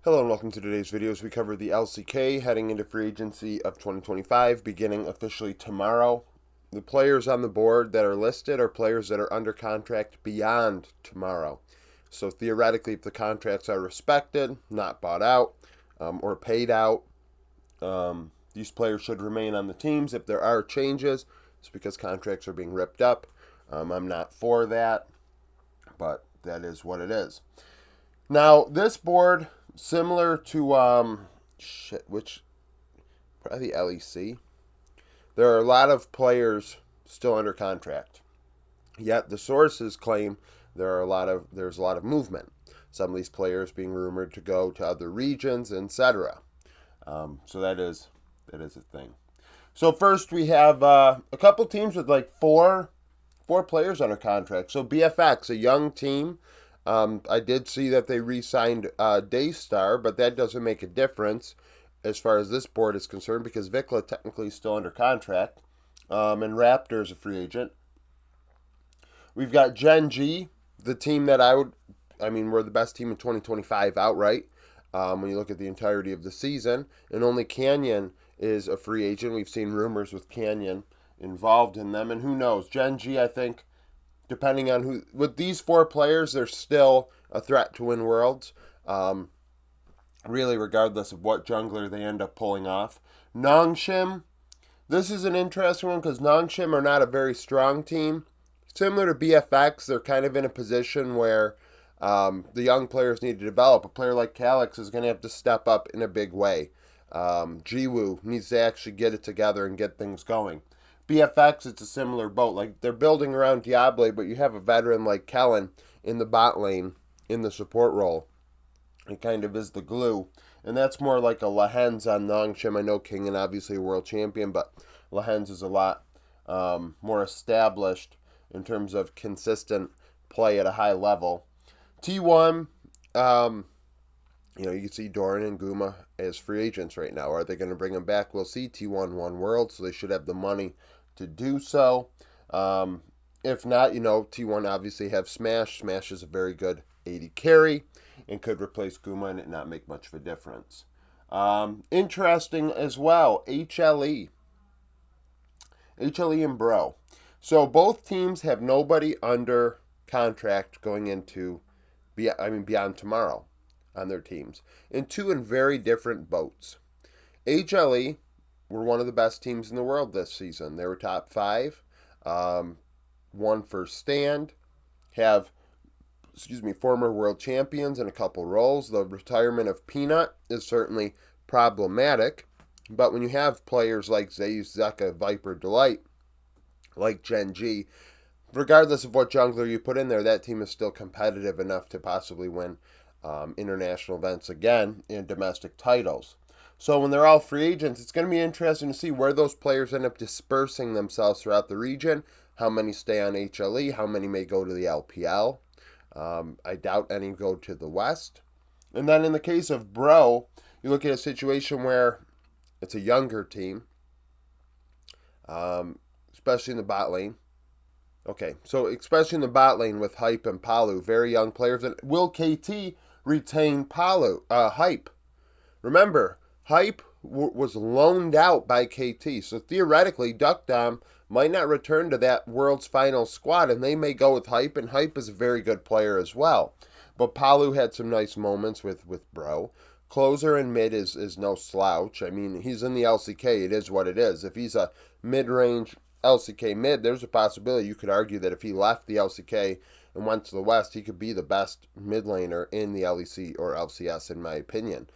Hello and welcome to today's video as we cover the LCK heading into free agency of 2025 beginning officially tomorrow. The players on the board that are listed are players that are under contract beyond tomorrow. So theoretically, if the contracts are respected, not bought out, or paid out, these players should remain on the teams. If there are changes, it's because contracts are being ripped up. I'm not for that, but that is what it is. Now, this board, similar to probably the LEC, there are a lot of players still under contract. Yet the sources claim there's a lot of movement. Some of these players being rumored to go to other regions, etc. So that is a thing. So first we have a couple teams with like four players under contract. So BFX, a young team. I did see that they re-signed Daystar, but that doesn't make a difference as far as this board is concerned because Vikla technically is still under contract, and Raptor is a free agent. We've got Gen G, the team that we're the best team in 2025 outright when you look at the entirety of the season, and only Canyon is a free agent. We've seen rumors with Canyon involved in them, and who knows? Gen G, I think, depending on who, with these four players, they're still a threat to win Worlds, really regardless of what jungler they end up pulling off. Nongshim, this is an interesting one because Nongshim are not a very strong team. Similar to BFX, they're kind of in a position where the young players need to develop. A player like Calyx is going to have to step up in a big way. Jiwoo needs to actually get it together and get things going. BFX, it's a similar boat. Like, they're building around Diable, but you have a veteran like Kellen in the bot lane in the support role. It kind of is the glue. And that's more like a Lahens on Nongshim. I know King and obviously a world champion, but Lahens is a lot more established in terms of consistent play at a high level. T1, you can see Doran and Guma as free agents right now. Are they going to bring them back? We'll see. T1 won World, so they should have the money to do so. If not, T1 obviously have Smash. Smash is a very good AD carry and could replace Guma and it not make much of a difference. Interesting as well, HLE. HLE and Bro. So both teams have nobody under contract going into beyond tomorrow on their teams. And two in very different boats. HLE were one of the best teams in the world this season. They were top 5, won first stand, have former world champions in a couple roles. The retirement of Peanut is certainly problematic, but when you have players like Zeus, Zeka, Viper, Delight, like Gen G, regardless of what jungler you put in there, that team is still competitive enough to possibly win international events again in domestic titles. So when they're all free agents, it's going to be interesting to see where those players end up dispersing themselves throughout the region. How many stay on HLE? How many may go to the LPL? I doubt any go to the West. And then in the case of Bro, you look at a situation where it's a younger team, especially in the bot lane. Okay, so especially in the bot lane with Hype and Palu, very young players. And will KT retain Hype? Remember, Hype was loaned out by KT, so theoretically, Duckdom might not return to that World's Final squad, and they may go with Hype, and Hype is a very good player as well. But Palu had some nice moments with Bro. Closer in mid is no slouch. I mean, he's in the LCK. It is what it is. If he's a mid-range LCK mid, there's a possibility you could argue that if he left the LCK and went to the West, he could be the best mid laner in the LEC or LCS, in my opinion.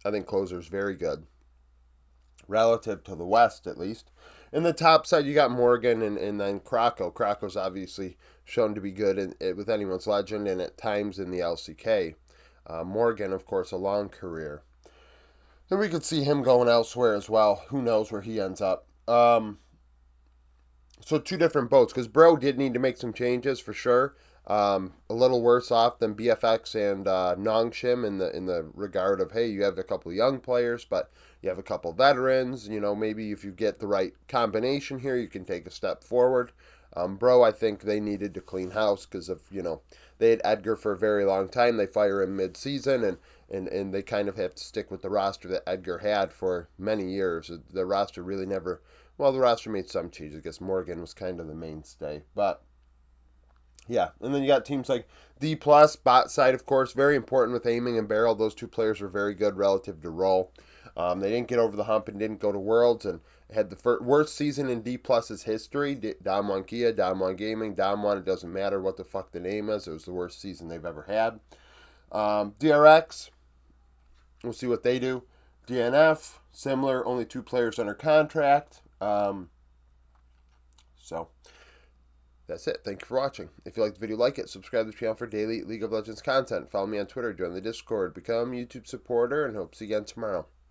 I think Closer is very good, relative to the West at least. In the top side, you got Morgan and then Krakow. Krakow's obviously shown to be good with anyone's legend and at times in the LCK. Morgan, of course, a long career. And we could see him going elsewhere as well. Who knows where he ends up. So two different boats, because Bro did need to make some changes for sure. A little worse off than BFX and Nongshim in the regard of, hey, you have a couple of young players, but you have a couple veterans. Maybe if you get the right combination here, you can take a step forward. Bro, I think they needed to clean house because of, they had Edgar for a very long time. They fire him mid-season, and they kind of have to stick with the roster that Edgar had for many years. The roster really never... Well, the roster made some changes. I guess Morgan was kind of the mainstay. But, yeah. And then you got teams like D+, bot side, of course. Very important with aiming and barrel. Those two players were very good relative to role. They didn't get over the hump and didn't go to Worlds, and had the worst season in D+'s history. Dom1 Kia, Dom1 Gaming, Dom1, it doesn't matter what the fuck the name is. It was the worst season they've ever had. DRX, we'll see what they do. DNF, similar, only 2 players under contract. So, that's it. Thank you for watching. If you like the video, like it. Subscribe to the channel for daily League of Legends content. Follow me on Twitter, join the Discord, become a YouTube supporter, and hope to see you again tomorrow.